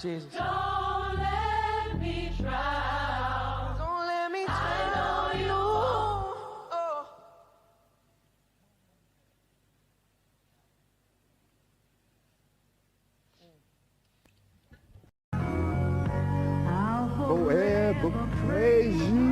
Jesus. Don't let me drown. Don't let me drown. I know you. Oh. I'll forever praise you.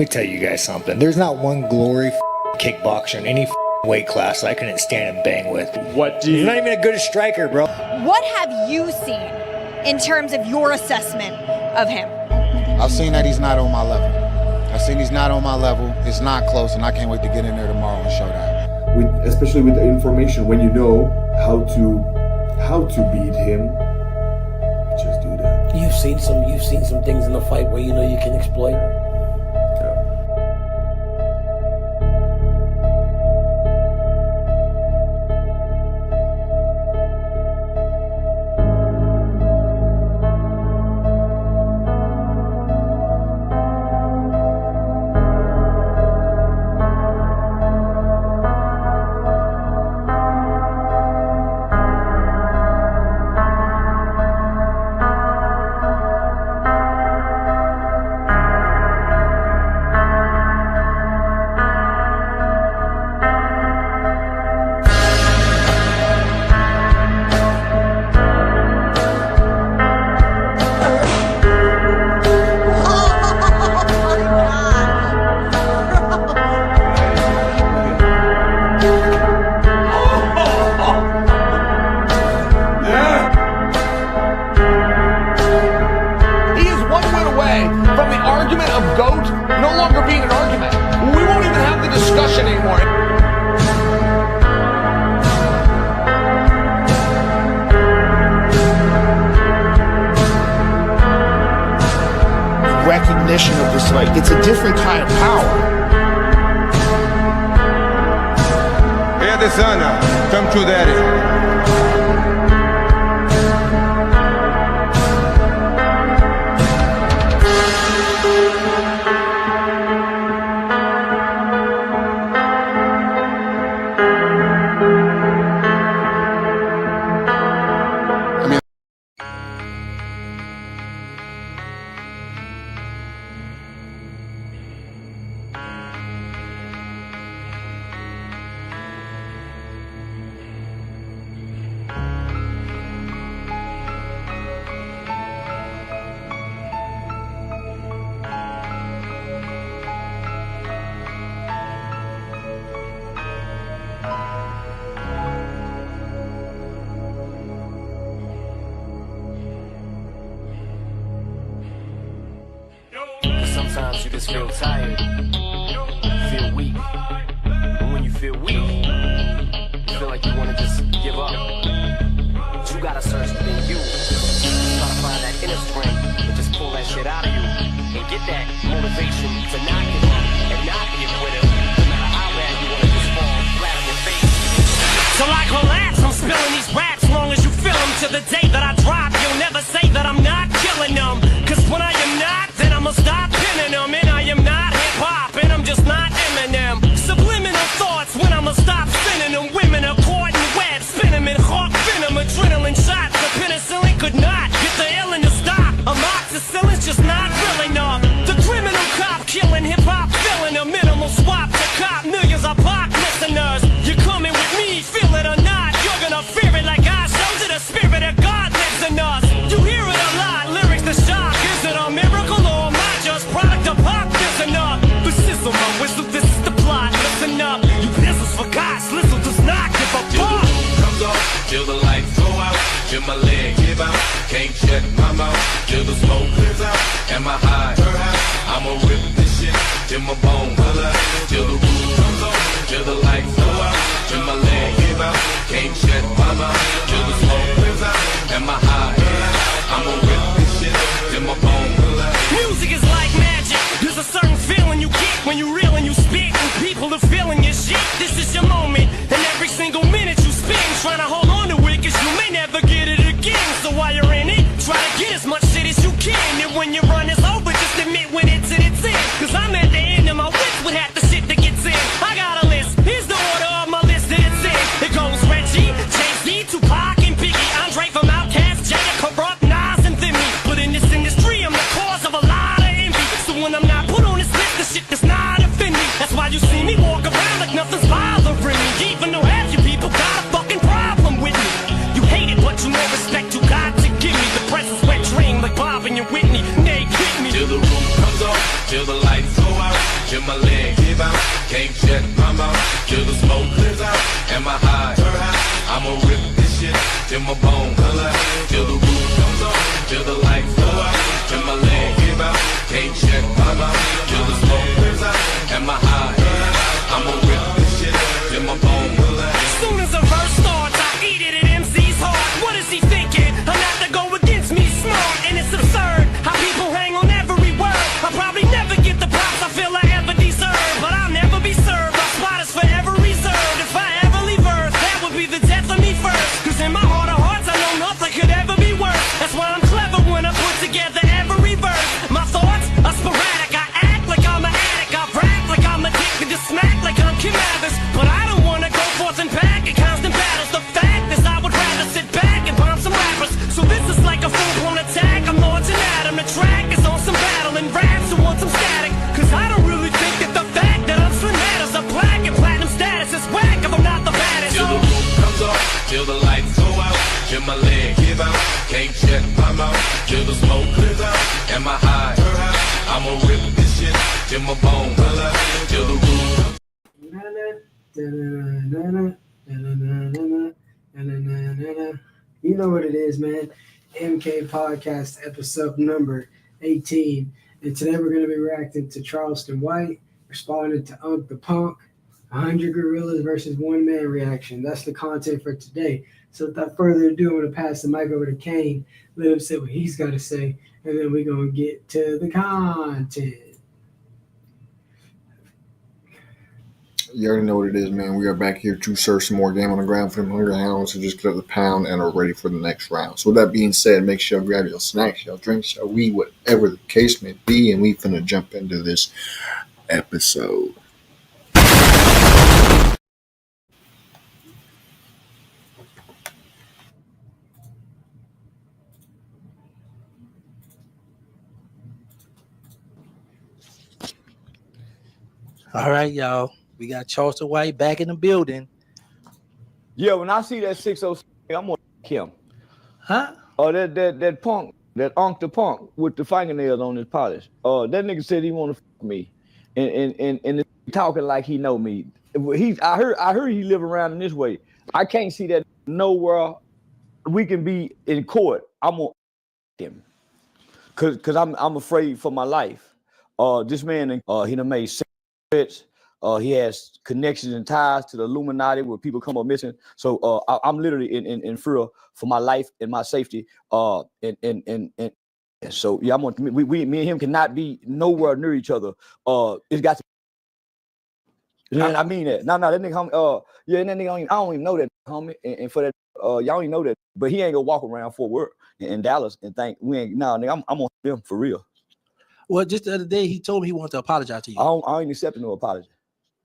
tell you guys something. There's not one glory kickboxer in any weight class I couldn't stand and bang with. What do you... He's not even a good striker, bro. What have you seen in terms of your assessment of him? I've seen that he's not on my level. I've seen he's not on my level. It's not close, and I can't wait to get in there tomorrow and show that. Especially with the information, when you know how to beat him, just do that. You've seen some things in the fight where you know you can exploit. Recognition of this, like, it's a different kind of power. Hey, the sun, come to daddy. Sometimes you just feel tired, feel weak, and when you feel weak, you feel like you want to just give up. But you gotta search within you, try to find that inner strength, and just pull that shit out of you, and get that motivation to not give up, and not be a quitter, no matter how bad you want to just fall flat on your face. So like relax, I'm spilling these raps long as you feel them. To the day that I drop, you'll never say that I'm not killing them. Cause when I am not, then I'ma stop pinning them. And I am not hip-hop, and I'm just not Eminem. Subliminal thoughts when I'ma stop spinning them. Women are caught in web, spin them in hawk venom. Adrenaline shots, the penicillin could not get the illin to stop. Amoxicillin's just not real enough. The criminal cop killing hip-hop, filling a minimal swap to cop. Millions of pop listeners, you're coming with me, feel it or not. You're gonna fear it like I showed you. The spirit of God lives in us. You hear it a lot, lyrics to shock. Is it a miracle or am I just product of pop? Listen up, the sizzle, my whistle, this is the plot. Listen up, you pistols for God, Slizzle does not give a fuck. Comes off, till the lights go out, till my leg give out, can't shut my mouth, till the smoke clears out, and my high, I'ma rip this shit, till my bone color, till the roof comes off, till the lights go out, till my leg give out, can't shut my mouth, till the smoke clears out, and my high, I'ma rip this shit, till my bone color. Music is like magic, there's a certain feeling you get when you reel and you spit, and people are feeling your shit. This is your moment, and every single minute you spend trying to hold on to it, cause you may never get it again. So while you're in it, try to get as much shit as you can, and when your run is over, just admit when it's in its end. Cause I'm at the end of my wits with half the shit that gets in. I got a list, here's the order of my list that it's in. It goes Reggie, Jay-Z, Tupac, and Biggie, Andre from Outkast, Jada, Corrupt, Nas, and Thimmy. But in this industry, I'm the cause of a lot of envy. So when I'm not put on this list, the shit does not offend me. That's why you see me walk around like nothing's bothering me, even though half you people got a fucking problem with out. Can't shut my mouth till the smoke clears out. And my high, I'ma rip this shit till my bone color, till the roof comes on, till the lights go out, till my leg give out. Can't shut my mouth till the smoke clears out. And my high, I'ma rip this shit till my bone color. As soon as a verse starts, I eat it at MC's heart. What is he thinking? Not to go against me smart, and it's absurd how people hang on every word. I'll probably never get the props I feel I ever deserve, but I'll never be served. My spot is forever reserved. If I ever leave Earth, that would be the death of me first. Cause in my heart of hearts, I know nothing could ever be worse. That's why I'm clever when I put together every verse. My thoughts are sporadic. I act like I'm an addict. I rap like I'm addicted to smack like I'm Kim Mathers. But I don't wanna go forth and back in constant battles. The fact is I would rather sit back and bomb some rappers. So this is like a full-blown attack. I'm launching at 'em. The track is on some battle and raps who want some static. Cause I don't really think that the fact that I'm slim matters. A black and platinum status is whack if I'm not the baddest. Till the roof comes off, till the lights go out, till my leg give out. Can't shut my mouth till the smoke clears out. And my high, I'ma rip this shit till my bone color, till the roof. You know what it is, man. MK Podcast episode number 18. And today we're going to be reacting to Charleston White responding to Unk the Punk, 100 gorillas versus one man reaction. That's the content for today. So without further ado, I'm going to pass the mic over to Kane, let him say what he's got to say, and then we're going to get to the content. You already know what it is, man. We are back here to serve some more game on the ground for them hungry hounds who just get up the pound and are ready for the next round. So with that being said, make sure you grab your snacks, your drinks, your weed, whatever the case may be, and we finna jump into this episode. All right, y'all. We got Charleston White back in the building. Yeah, when I see that 606, I'm gonna kill him. Huh? Oh, that punk, that Unk the Punk with the fingernails on his polish. That nigga said he wanna fuck me, and talking like he know me. I heard he live around in this way. I can't see that nowhere. We can be in court. I'm gonna him, cause I'm afraid for my life. This man, he done made cigarettes. He has connections and ties to the Illuminati where people come up missing. So I'm literally in fear for my life and my safety. And so yeah, me and him cannot be nowhere near each other. It's got to. And I mean that. No, that nigga, homie. Yeah, that nigga, I don't even know that, homie. And for that, y'all don't even know that. But he ain't gonna walk around Fort Worth in Dallas and think we ain't. Nah, nigga, I'm on them for real. Well, just the other day he told me he wanted to apologize to you. I ain't accepting no apology.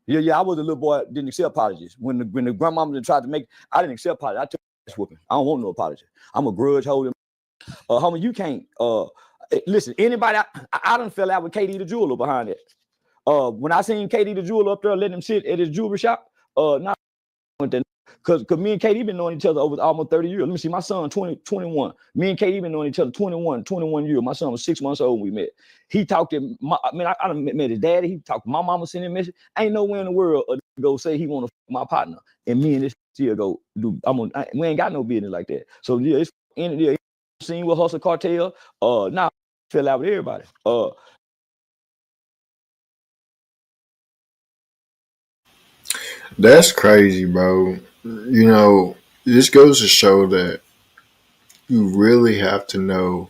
Yeah, I was a little boy, didn't accept apologies. When the grandmama tried to make, I didn't accept apology. I took ass whooping. I don't want no apology. I'm a grudge holding. Homie, you can't. Listen, anybody, I done fell out with KD the jeweler behind it. When I seen KD the jeweler up there letting him sit at his jewelry shop, not because me and KD been knowing each other over almost 30 years. Let me see, my son 21. Me and KD been knowing each other 21 years. My son was 6 months old when we met. He talked to I done met his daddy. He talked to my mama, sending him message. Ain't nowhere in the world go say he want to fuck my partner. And me and this still go do. We ain't got no business like that. So yeah, it's in the scene with Hustle Cartel. Now fell out with everybody. That's crazy, bro. You know, this goes to show that you really have to know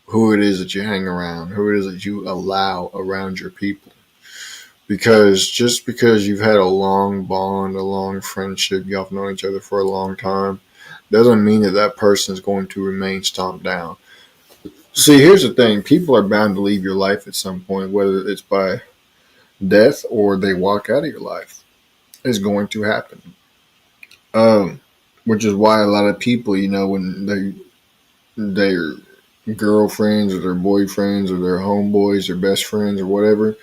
who it is that you hang around, who it is that you allow around your people. Because just because you've had a long bond, a long friendship, y'all have known each other for a long time, doesn't mean that that person is going to remain stomped down. See, here's the thing. People are bound to leave your life at some point, whether it's by death or they walk out of your life. It's going to happen. Which is why a lot of people, you know, when their girlfriends or their boyfriends or their homeboys or best friends or whatever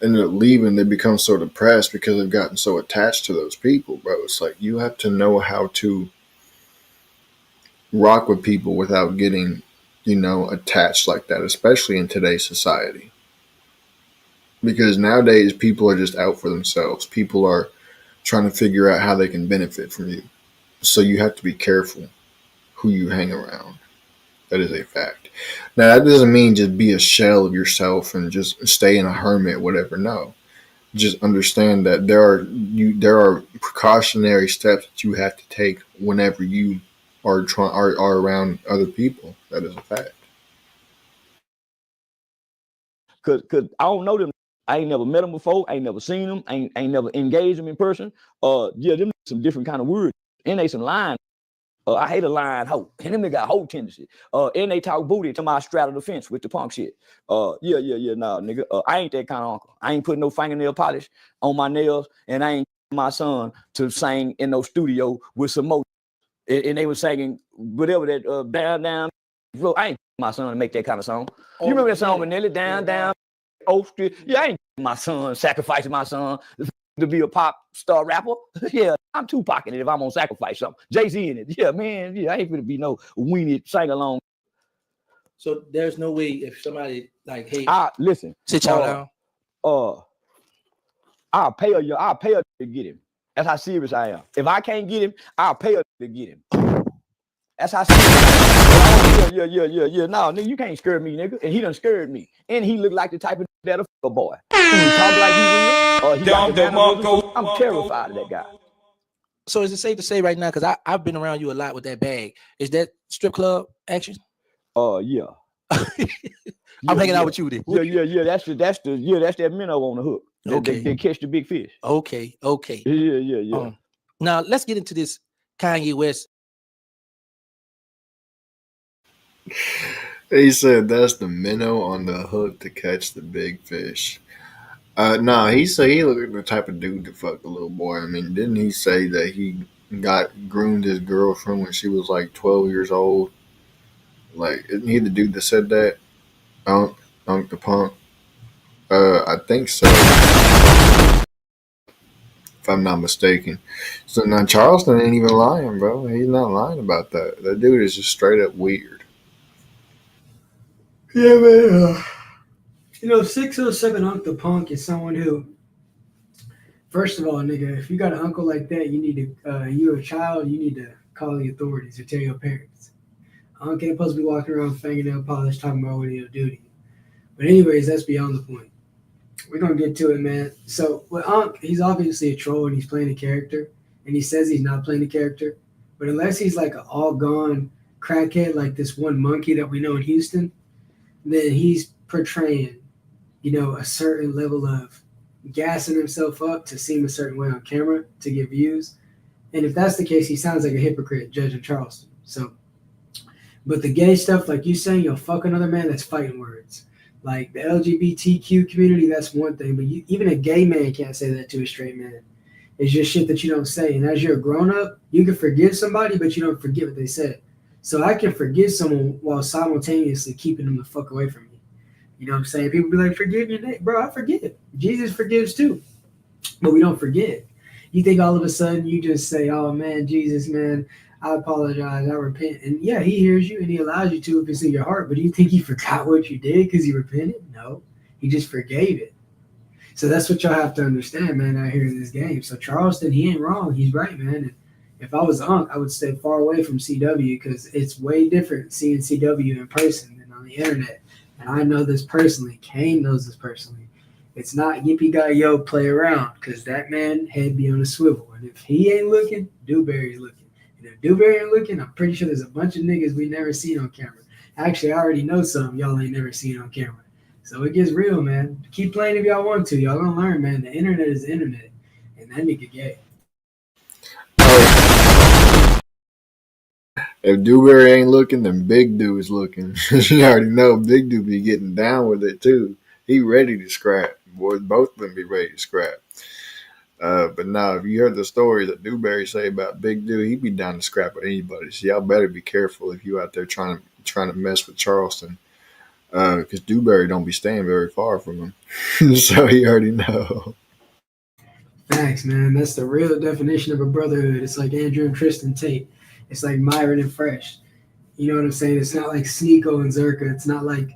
ended up leaving, they become so depressed because they've gotten so attached to those people, bro. It's like you have to know how to rock with people without getting, you know, attached like that, especially in today's society. because nowadays people are just out for themselves. People are trying to figure out how they can benefit from you. So you have to be careful who you hang around. That is a fact. Now that doesn't mean just be a shell of yourself and just stay in a hermit, whatever. No, just understand that there are precautionary steps that you have to take whenever you are around other people. That is a fact. Cause I don't know them. I ain't never met them before. I ain't never seen them. I ain't never engaged them in person. Yeah, them some different kind of words. And they some lying. I hate a lying hoe. And them they got hoe tendency. And they talk booty to my straddle the fence with the punk shit. Yeah. Nah, nigga. I ain't that kind of uncle. I ain't putting no fingernail polish on my nails, and I ain't my son to sing in no studio with some mo. And they were singing whatever that down. Bro, I ain't my son to make that kind of song. You remember that song with Nelly? Down. Oak Street. Yeah, I ain't my son, sacrificing my son to be a pop star rapper. Yeah, I'm Tupac in it if I'm gonna sacrifice something. Jay-Z in it. Yeah, man. Yeah, I ain't gonna be no weenie sing along. So there's no way if somebody like, hey, listen, sit y'all down. I'll pay her to get him. That's how serious I am. If I can't get him, I'll pay her to get him. That's how serious I am. Yeah. No, nigga, you can't scare me, nigga. And he done scared me. And he look like the type of that a boy. He talk like he real. I'm terrified of that guy. So is it safe to say right now, because I've been around you a lot with that bag, is that strip club action? Yeah. I'm hanging out with you then. Yeah. That's that minnow on the hook. They catch the big fish. Okay. Yeah. Now let's get into this Kanye West. He said that's the minnow on the hook to catch the big fish. No, he said he looked like the type of dude to fuck a little boy. I mean, didn't he say that he groomed his girlfriend when she was like 12 years old? Like, isn't he the dude that said that? Unk the punk? I think so. If I'm not mistaken. So now Charleston ain't even lying, bro. He's not lying about that. That dude is just straight up weird. Yeah, man. 607 Unk the Punk is someone who, first of all, nigga, if you got an uncle like that, you need to, you're a child, you need to call the authorities or tell your parents. Unk ain't supposed to be walking around with fingernail polish talking about what he'll do to you. But anyways, that's beyond the point. We're going to get to it, man. So with Unk, he's obviously a troll and he's playing a character. And he says he's not playing a character. But unless he's like an all-gone crackhead like this one monkey that we know in Houston, then he's portraying, a certain level of gassing himself up to seem a certain way on camera to get views. And if that's the case, he sounds like a hypocrite judging Charleston. So, but the gay stuff, like you saying, you'll fuck another man, that's fighting words. Like the LGBTQ community, that's one thing. But even a gay man can't say that to a straight man. It's just shit that you don't say. And as you're a grown-up, you can forgive somebody, but you don't forget what they said. So I can forgive someone while simultaneously keeping them the fuck away from me. You know what I'm saying? People be like, forgive your name. Bro, I forgive. Jesus forgives too. But we don't forget. You think all of a sudden you just say, oh, man, Jesus, man, I apologize, I repent. And yeah, he hears you and he allows you to if it's in your heart. But do you think he forgot what you did because he repented? No. He just forgave it. So that's what y'all have to understand, man, out here in this game. So Charleston, he ain't wrong. He's right, man. And if I was Unk, I would stay far away from CW because it's way different seeing CW in person than on the internet. And I know this personally. Kane knows this personally. It's not yippee-guy-yo play around because that man head be on a swivel. And if he ain't looking, Dewberry's looking. And if Dewberry ain't looking, I'm pretty sure there's a bunch of niggas we never seen on camera. Actually, I already know some y'all ain't never seen on camera. So it gets real, man. Keep playing if y'all want to. Y'all gonna learn, man. The internet is the internet. And that nigga gay. If Dewberry ain't looking, then Big Dew is looking. You already know Big Dew be getting down with it too. He ready to scrap. Boy, both of them be ready to scrap. But now, if you heard the story that Dewberry say about Big Dew, he be down to scrap with anybody. So y'all better be careful if you out there trying to mess with Charleston. Because Dewberry don't be staying very far from him. So he already know. Facts, man. That's the real definition of a brotherhood. It's like Andrew and Tristan Tate. It's like Myron and Fresh. You know what I'm saying? It's not like Sneeko and Zerka. It's not like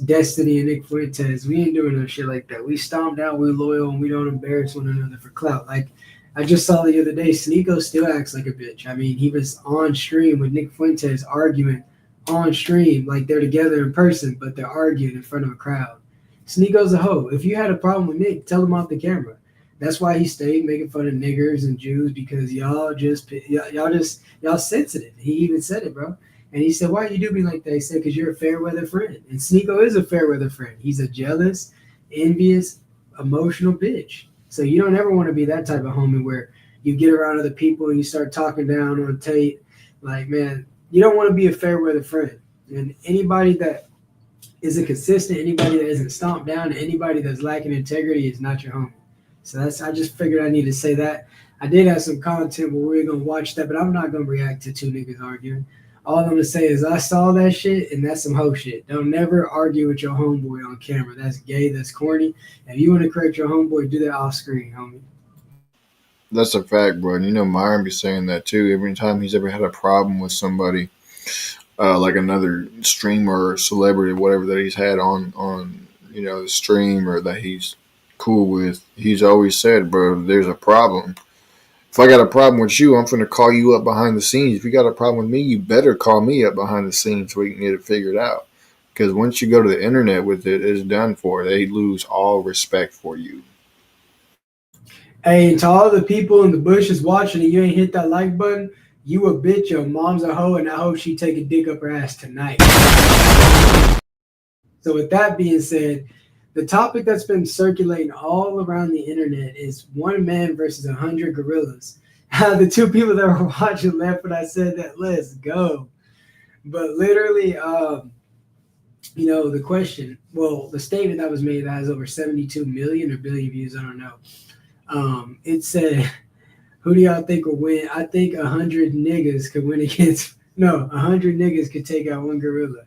Destiny and Nick Fuentes. We ain't doing no shit like that. We stomp down, we loyal, and we don't embarrass one another for clout. Like I just saw the other day, Sneeko still acts like a bitch. I mean, he was on stream with Nick Fuentes arguing on stream like they're together in person, but they're arguing in front of a crowd. Sneako's a hoe. If you had a problem with Nick, tell him off the camera. That's why he stayed making fun of niggers and Jews, because y'all sensitive. He even said it, bro. And he said, why you do me like that? He said, because you're a fair weather friend. And Sneeko is a fair weather friend. He's a jealous, envious, emotional bitch. So you don't ever want to be that type of homie where you get around other people and you start talking down on Tate. Like, man, you don't want to be a fair weather friend. And anybody that isn't consistent, anybody that isn't stomped down, and anybody that's lacking integrity is not your homie. So I just figured I need to say that. I did have some content where we were going to watch that, but I'm not going to react to two niggas arguing. All I'm going to say is I saw that shit, and that's some hoe shit. Don't never argue with your homeboy on camera. That's gay. That's corny. If you want to correct your homeboy, do that off screen, homie. That's a fact, bro. And you know, Myron be saying that too. Every time he's ever had a problem with somebody, like another streamer or celebrity, whatever that he's had on the stream or that he's cool with, he's always said, bro, there's a problem. If I got a problem with you, I'm going to call you up behind the scenes. If you got a problem with me, you better call me up behind the scenes so we can get it figured out. Because once you go to the internet with it, it's done for. They lose all respect for you. Hey, and to all the people in the bushes watching and you ain't hit that like button, you a bitch, your mom's a hoe, and I hope she take a dick up her ass tonight. So with that being said, the topic that's been circulating all around the internet is one man versus 100 gorillas. The two people that were watching left when I said that, let's go. But literally, the question, the statement that was made that has over 72 million or billion views, I don't know. It said, who do y'all think will win? I think 100 niggas could win against, 100 niggas could take out one gorilla.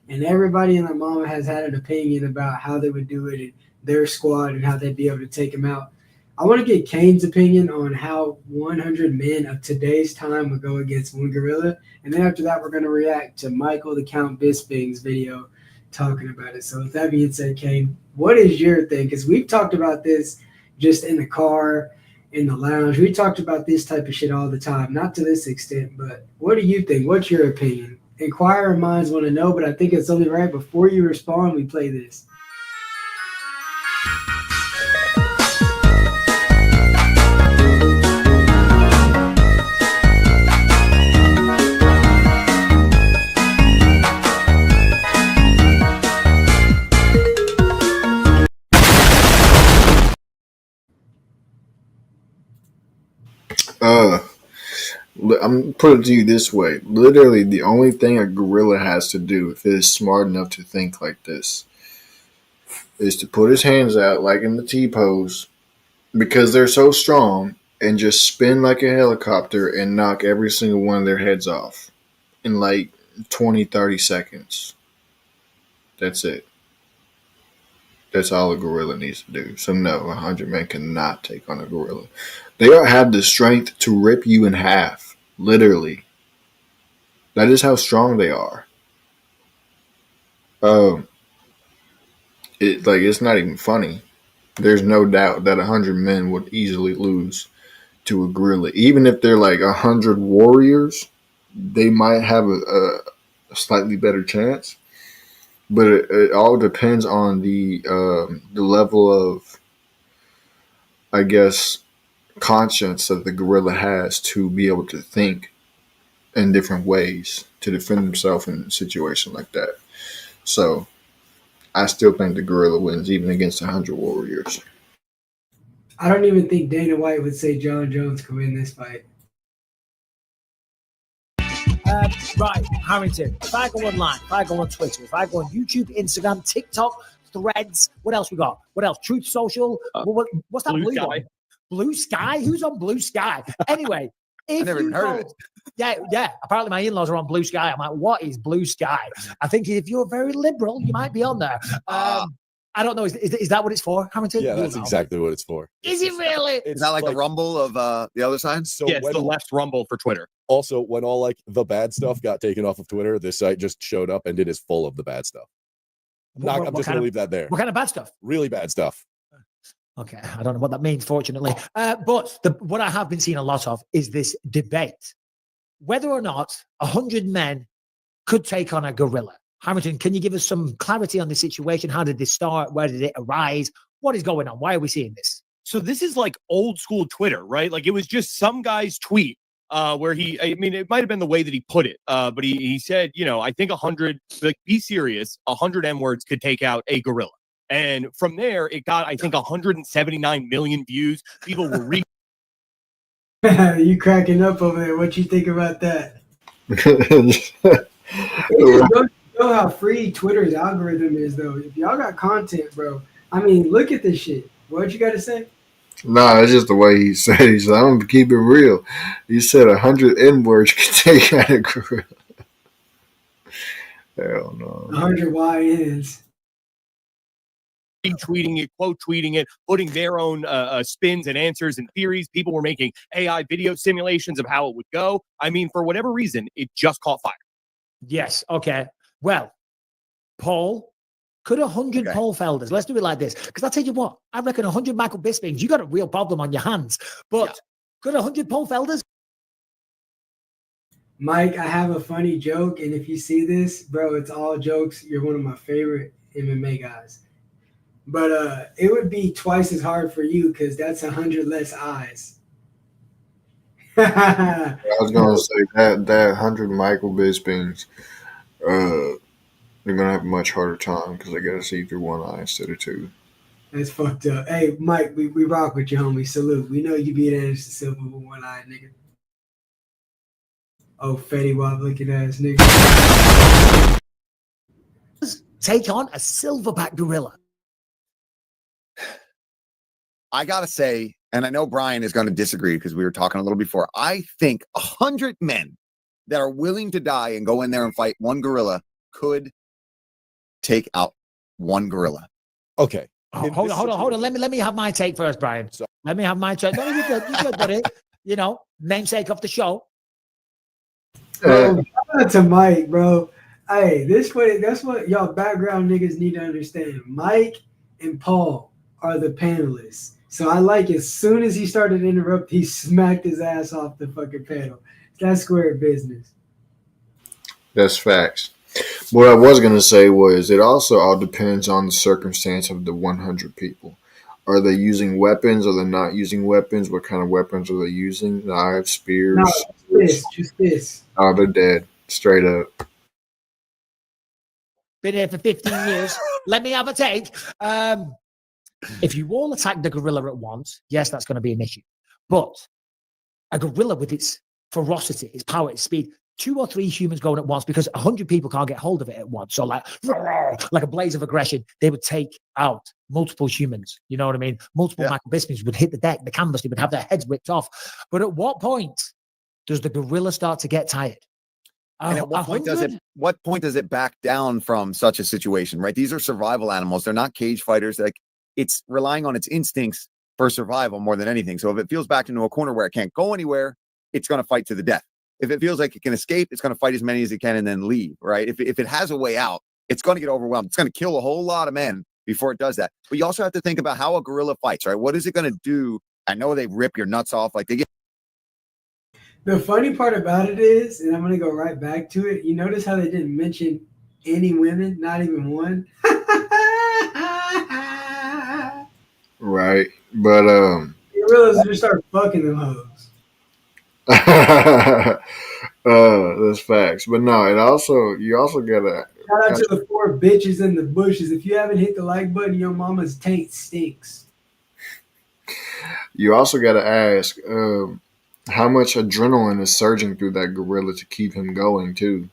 And everybody in their mama has had an opinion about how they would do it in their squad and how they'd be able to take them out. I want to get Kane's opinion on how 100 men of today's time would go against one gorilla. And then after that, we're going to react to Michael the Count Bisping's video talking about it. So with that being said, Kane, what is your thing? Because we've talked about this just in the car, in the lounge. We talked about this type of shit all the time. Not to this extent, but what do you think? What's your opinion? Inquirer minds want to know, but I think it's only right before you respond, we play this. I'm putting it to you this way. Literally, the only thing a gorilla has to do, if it is smart enough to think like this, is to put his hands out like in the T-pose, because they're so strong, and just spin like a helicopter and knock every single one of their heads off in like 20, 30 seconds. That's it. That's all a gorilla needs to do. So no, 100 men cannot take on a gorilla. They have the strength to rip you in half. Literally. That is how strong they are. It's not even funny. There's no doubt that 100 men would easily lose to a gorilla. Even if they're like 100 warriors, they might have a slightly better chance. But it all depends on the level of, I guess, conscience that the gorilla has to be able to think in different ways to defend himself in a situation like that. So I still think the gorilla wins even against 100 warriors. I don't even think Dana White would say John Jones could win this fight. Right, Harrington. If I go online, if I go on Twitter, if I go on YouTube, Instagram, TikTok, Threads, what else we got? What else? Truth Social? What's that blue one? Blue Sky? Who's on Blue Sky? Anyway, I never even heard of it. Yeah. Apparently my in-laws are on Blue Sky. I'm like, what is Blue Sky? I think if you're very liberal, you might be on there. I don't know. Is that what it's for, Hamilton? Yeah, that's exactly what it's for. Is it really? Is that like the Rumble of the other side? So yeah, it's the left Rumble for Twitter. Also, when all like the bad stuff got taken off of Twitter, this site just showed up and it is full of the bad stuff. I'm just going to leave that there. What kind of bad stuff? Really bad stuff. Okay, I don't know what that means, fortunately. But what I have been seeing a lot of is this debate. Whether or not 100 men could take on a gorilla. Harrington, can you give us some clarity on the situation? How did this start? Where did it arise? What is going on? Why are we seeing this? So this is like old school Twitter, right? Like it was just some guy's tweet where it might have been the way that he put it, but he said, I think 100, like, be serious, 100 M words could take out a gorilla. And from there, it got, I think, 179 million views. People were You cracking up over there. What you think about that? You know how free Twitter's algorithm is, though. If y'all got content, bro, I mean, look at this shit. What you got to say? Nah, it's just the way he said. He said, "I'm gonna keep it real." He said 100 N words could take out a gorilla. Hell no. 100 YNs. retweeting it, quote tweeting it, putting their own spins and answers and theories. People were making AI video simulations of how it would go. I mean, for whatever reason, it just caught fire. Yes. Okay. Well, Paul, could 100 Paul Felders, let's do it like this. Because I'll tell you what, I reckon 100 Michael Bispings, you got a real problem on your hands. But could 100 Paul Felders? Mike, I have a funny joke. And if you see this, bro, it's all jokes. You're one of my favorite MMA guys. But it would be twice as hard for you because that's 100 less eyes. I was gonna say that 100 Michael Bispings, they're gonna have a much harder time because they gotta see through one eye instead of two. That's fucked up. Hey, Mike, we rock with you, homie. Salute. We know you beat Anderson Silva with one eye, nigga. Oh, Fetty Wap looking ass nigga. Take on a silverback gorilla. I gotta say, and I know Brian is going to disagree because we were talking a little before. I think 100 men that are willing to die and go in there and fight one gorilla could take out one gorilla. Okay. Hold on. Let me have my take first, Brian. Let me have my take. No, you good, buddy. You know, namesake of the show. Shout out to Mike, bro. Hey, that's what y'all background niggas need to understand. Mike and Paul are the panelists. So I like as soon as he started to interrupt, he smacked his ass off the fucking panel. That's square business. That's facts. What I was going to say was it also all depends on the circumstance of the 100 people. Are they using weapons? Are they not using weapons? What kind of weapons are they using? Knives, spears? No, just this. Oh, they're dead. Straight up. Been here for 15 years. Let me have a take. If you all attack the gorilla at once, yes, that's going to be an issue. But a gorilla with its ferocity, its power, its speed, 2 or 3 humans going at once, because 100 people can't get hold of it at once. So like a blaze of aggression, they would take out multiple humans. You know what I mean? Multiple Michael Bispings would hit the deck, the canvas, they would have their heads ripped off. But at what point does the gorilla start to get tired? And at what point does it back down from such a situation, right? These are survival animals. They're not cage fighters. Like, it's relying on its instincts for survival more than anything. So if it feels backed into a corner where it can't go anywhere, it's going to fight to the death. If it feels like it can escape, it's going to fight as many as it can and then leave, right? If it has a way out, it's going to get overwhelmed. It's going to kill a whole lot of men before it does that. But you also have to think about how a gorilla fights, right? What is it going to do? I know they rip your nuts off. Like, they get. The funny part about it is, and I'm going to go right back to it, you notice how they didn't mention any women, not even one? Right. But gorillas just start fucking them hoes. That's facts. But no, you also gotta shout out to the 4 bitches in the bushes. If you haven't hit the like button, your mama's taint stinks. You also gotta ask how much adrenaline is surging through that gorilla to keep him going too.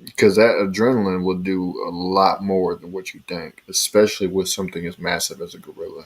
Because that adrenaline will do a lot more than what you think, especially with something as massive as a gorilla.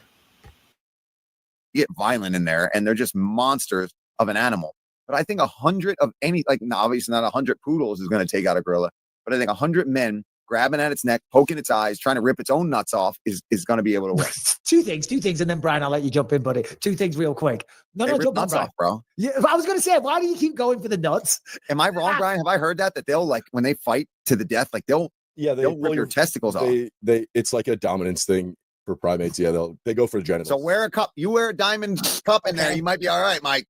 Get violent in there, and they're just monsters of an animal. But I think 100 of any, like, no, obviously not 100 poodles is going to take out a gorilla, but I think 100 men grabbing at its neck, poking its eyes, trying to rip its own nuts off is going to be able to win. Two things, and then Brian, I'll let you jump in, buddy. 2 things real quick. No, jump nuts in, off, bro. Yeah, I was going to say, why do you keep going for the nuts? Am I wrong, Brian? Have I heard that they'll, like, when they fight to the death, like, they'll Yeah, they'll rip your testicles off. It's like a dominance thing for primates. Yeah, they go for the genitals. So wear a cup. You wear a diamond cup in there, you might be all right, Mike.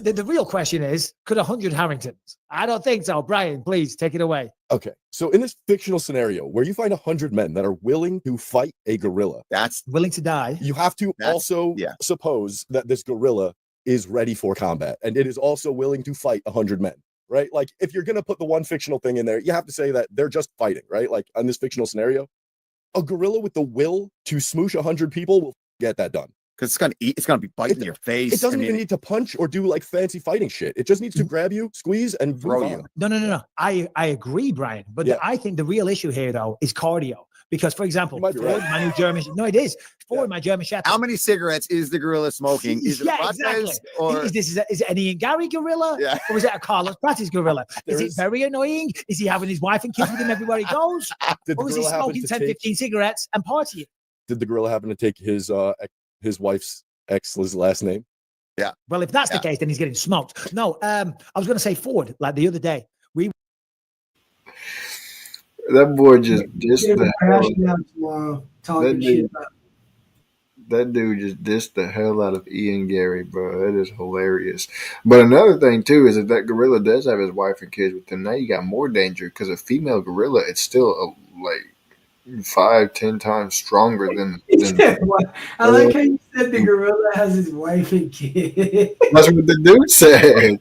The real question is, could 100 Harringtons? I don't think so. Brian, please take it away. Okay, so in this fictional scenario where you find 100 men that are willing to fight a gorilla, that's willing to die. You have to also suppose that this gorilla is ready for combat, and it is also willing to fight 100 men, right? Like, if you're gonna put the one fictional thing in there, you have to say that they're just fighting, right? Like, on this fictional scenario, a gorilla with the will to smoosh 100 people will get that done. Because it's gonna be biting your face. It doesn't even need to punch or do like fancy fighting shit. It just needs to grab you, squeeze, and throw you. No. I agree, Brian. But I think the real issue here, though, is cardio. Because, for example, Ford, my new German, no, it is. Ford, my German Shepherd. How many cigarettes is the gorilla smoking? Is it exactly. Or is it an Ian Gary gorilla? Yeah. Or is it a Carlos Pratis gorilla? Is it very annoying? Is he having his wife and kids with him everywhere he goes? Or is he smoking 10, 15 cigarettes and partying? Did the gorilla happen to take his wife's ex's last name? Yeah. Well, if that's the case, then he's getting smoked. No, I was going to say Ford, like the other day. That boy just dissed the that dude just dissed the hell out of Ian Gary, bro. That is hilarious. But another thing too is that gorilla does have his wife and kids with him. Now you got more danger because a female gorilla, it's still like 5-10 times stronger than I like how you said the gorilla has his wife and kids. That's what the dude said.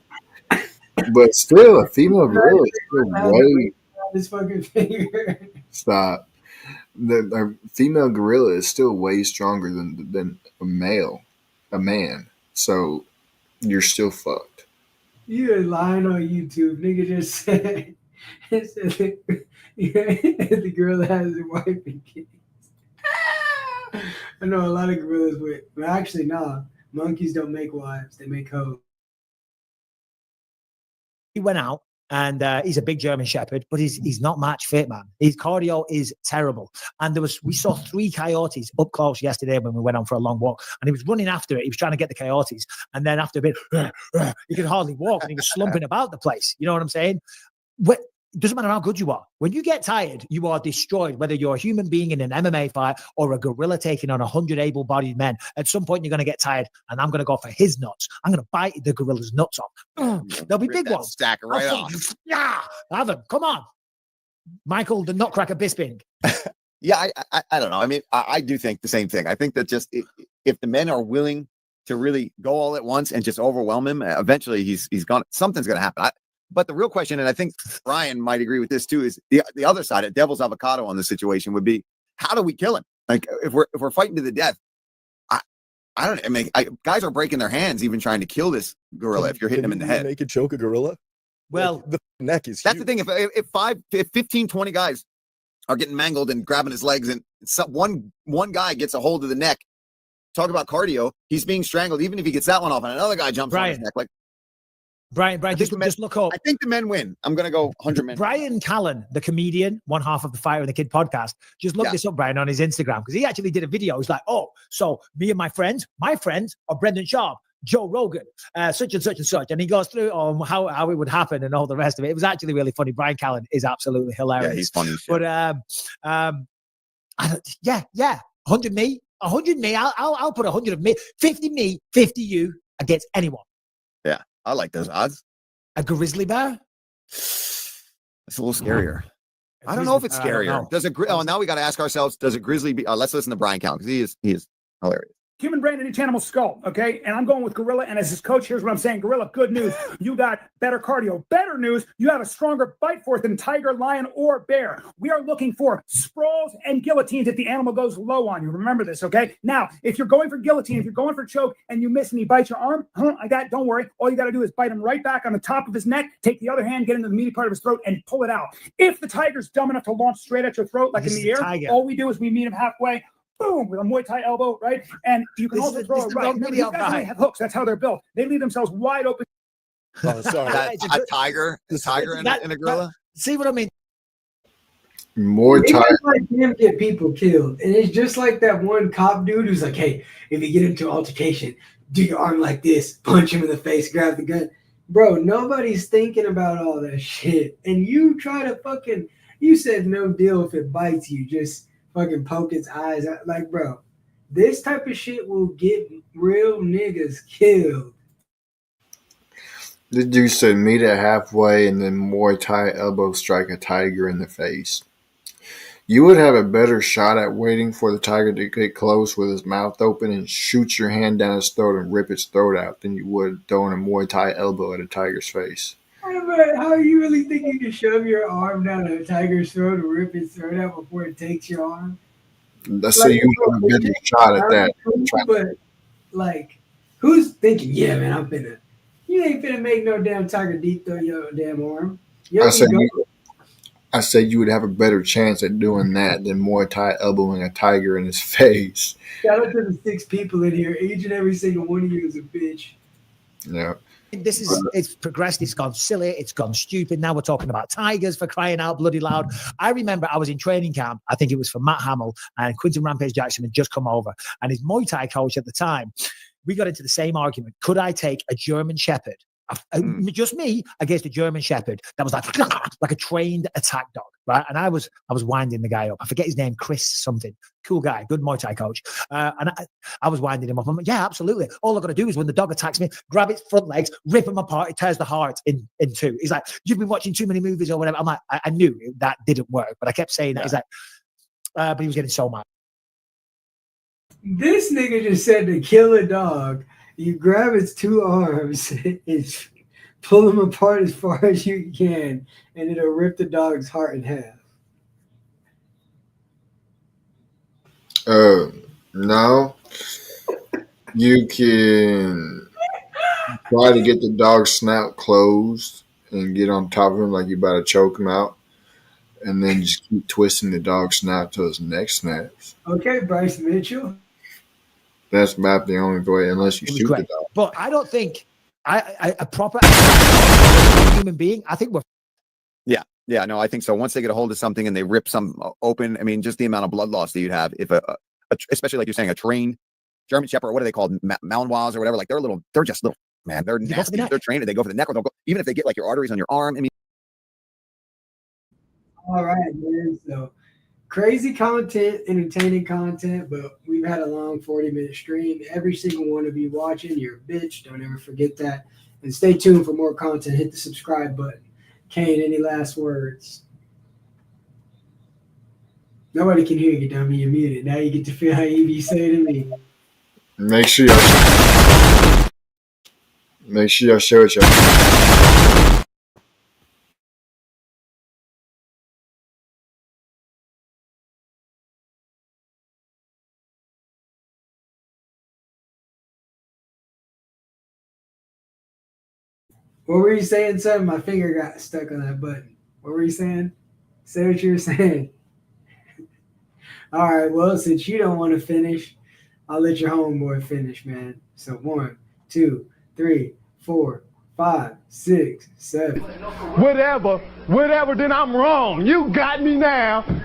But still, a female gorilla is still way. His fucking finger. Stop. The female gorilla is still way stronger than a man. So you're still fucked. You are lying on YouTube. Nigga just said, the gorilla has a wife and kids. I know a lot of gorillas with, but actually, no. Monkeys don't make wives; they make hoes. He went out. And he's a big German Shepherd, but he's not match fit, man. His cardio is terrible. And we saw 3 coyotes up close yesterday when we went on for a long walk. And he was running after it. He was trying to get the coyotes. And then after a bit, he could hardly walk, and he was slumping about the place. You know what I'm saying? It doesn't matter how good you are. When you get tired, you are destroyed, whether you're a human being in an MMA fight or a gorilla taking on 100 able-bodied men. At some point, you're going to get tired, and I'm going to go for his nuts. I'm going to bite the gorilla's nuts off. They'll be big ones. Stack it right off. Yeah, have them. Come on. Michael, the Nutcracker Bisping. Yeah, I don't know. I mean, I do think the same thing. I think that just if the men are willing to really go all at once and just overwhelm him, eventually he's gone. Something's going to happen. But the real question, and I think Brian might agree with this too, is the other side of devil's avocado on the situation would be, how do we kill him? Like if we're fighting to the death, I don't. I mean, guys are breaking their hands even trying to kill this gorilla. If you're hitting him in the head, make it choke a gorilla. Well, the neck is. That's huge. the thing. If 15, 20 guys are getting mangled and grabbing his legs, and one guy gets a hold of the neck, talk about cardio. He's being strangled. Even if he gets that one off, and another guy jumps on his neck, like. Brian, just look up. I think the men win. I'm going to go 100 men. Brian Callen, the comedian, one half of the Fire and the Kid podcast, just look this up, Brian, on his Instagram, because he actually did a video. He's like, oh, so me and my friends are Brendan Sharp, Joe Rogan, such and such and such. And he goes through how it would happen and all the rest of it. It was actually really funny. Brian Callen is absolutely hilarious. Yeah, he's funny. But, 100 me, I'll put 100 of me, 50 me, 50 you against anyone. Yeah. I like those odds. A grizzly bear? It's a little scarier. I don't know if it's scarier. Does now we got to ask ourselves, does a grizzly be? Let's listen to Brian Callen, because he is hilarious. Human brain in each animal's skull, okay? And I'm going with gorilla. And as his coach, here's what I'm saying. Gorilla, good news. You got better cardio. Better news, you have a stronger bite force than tiger, lion, or bear. We are looking for sprawls and guillotines if the animal goes low on you. Remember this, okay? Now, if you're going for guillotine, if you're going for choke, and you miss and he bites your arm, like that, don't worry. All you got to do is bite him right back on the top of his neck, take the other hand, get into the meaty part of his throat, and pull it out. If the tiger's dumb enough to launch straight at your throat, like in the air, all we do is we meet him halfway, boom, with a Muay Thai elbow, right? And you can also throw it right. Remember, these guys only have hooks. That's how they're built. They leave themselves wide open. Oh, sorry. A tiger and a gorilla? See what I mean? More tiger. Like him get people killed. And it's just like that one cop dude who's like, hey, if you get into an altercation, do your arm like this, punch him in the face, grab the gun. Bro, nobody's thinking about all that shit. And you try to fucking You said no deal if it bites you. Just fucking poke its eyes out. Like, bro, this type of shit will get real niggas killed. The dude said meet it halfway and then Muay Thai elbow strike a tiger in the face. You would have a better shot at waiting for the tiger to get close with his mouth open and shoot your hand down his throat and rip its throat out than you would throwing a Muay Thai elbow at a tiger's face. How you really think you can shove your arm down a tiger's throat and rip its throat out before it takes your arm? Let's say you have a better shot at that. But, like, who's thinking, yeah, man, you ain't finna make no damn tiger deep throw your damn arm. I said you would have a better chance at doing that than Muay Thai elbowing a tiger in his face. Shout out to the 6 people in here. Each and every single one of you is a bitch. Yeah. It's progressed, it's gone silly, it's gone stupid. Now we're talking about tigers for crying out bloody loud. I remember I was in training camp, I think it was for Matt Hamill, and Quinton Rampage Jackson had just come over, and his Muay Thai coach at the time, we got into the same argument. Could I take a German Shepherd, just me, against a German Shepherd that was like a trained attack dog, right? And I was winding the guy up. I forget his name, Chris something. Cool guy, good Muay Thai coach. And I was winding him up. I'm like, yeah, absolutely. All I've got to do is when the dog attacks me, grab its front legs, rip him apart, it tears the heart in two. He's like, you've been watching too many movies or whatever. I'm like, I knew that didn't work, but I kept saying that. He's like, but he was getting so mad. This nigga just said to kill a dog, you grab its 2 arms and pull them apart as far as you can, and it'll rip the dog's heart in half. No. You can try to get the dog's snout closed and get on top of him like you're about to choke him out, and then just keep twisting the dog's snout till his neck snaps. Okay, Bryce Mitchell. That's about the only way, unless you shoot the dog. But I don't think a proper human being, I think we're. Yeah, no, I think so. Once they get a hold of something and they rip some open, I mean, just the amount of blood loss that you'd have if especially like you're saying, a trained German Shepherd, or what are they called? Malinois or whatever. Like they're just little, man. They're nasty. They're trained. They go for the neck, or they'll go, even if they get like your arteries on your arm. I mean. All right, man. So crazy content, entertaining content, but we've had a long 40-minute stream. Every single one of you watching, you're a bitch. Don't ever forget that. And stay tuned for more content. Hit the subscribe button. Kane, any last words? Nobody can hear you, dummy. You're muted. Now you get to feel how you be saying to me. Make sure y'all share it, y'all. What were you saying, son? My finger got stuck on that button. What were you saying? Say what you were saying. All right, well, since you don't want to finish, I'll let your homeboy finish, man. So 1, 2, 3, 4, 5, 6, 7. Whatever, then I'm wrong. You got me now. Oh,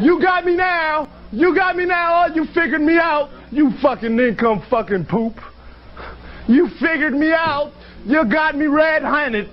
you figured me out. You fucking income fucking poop. You figured me out. You got me red-handed.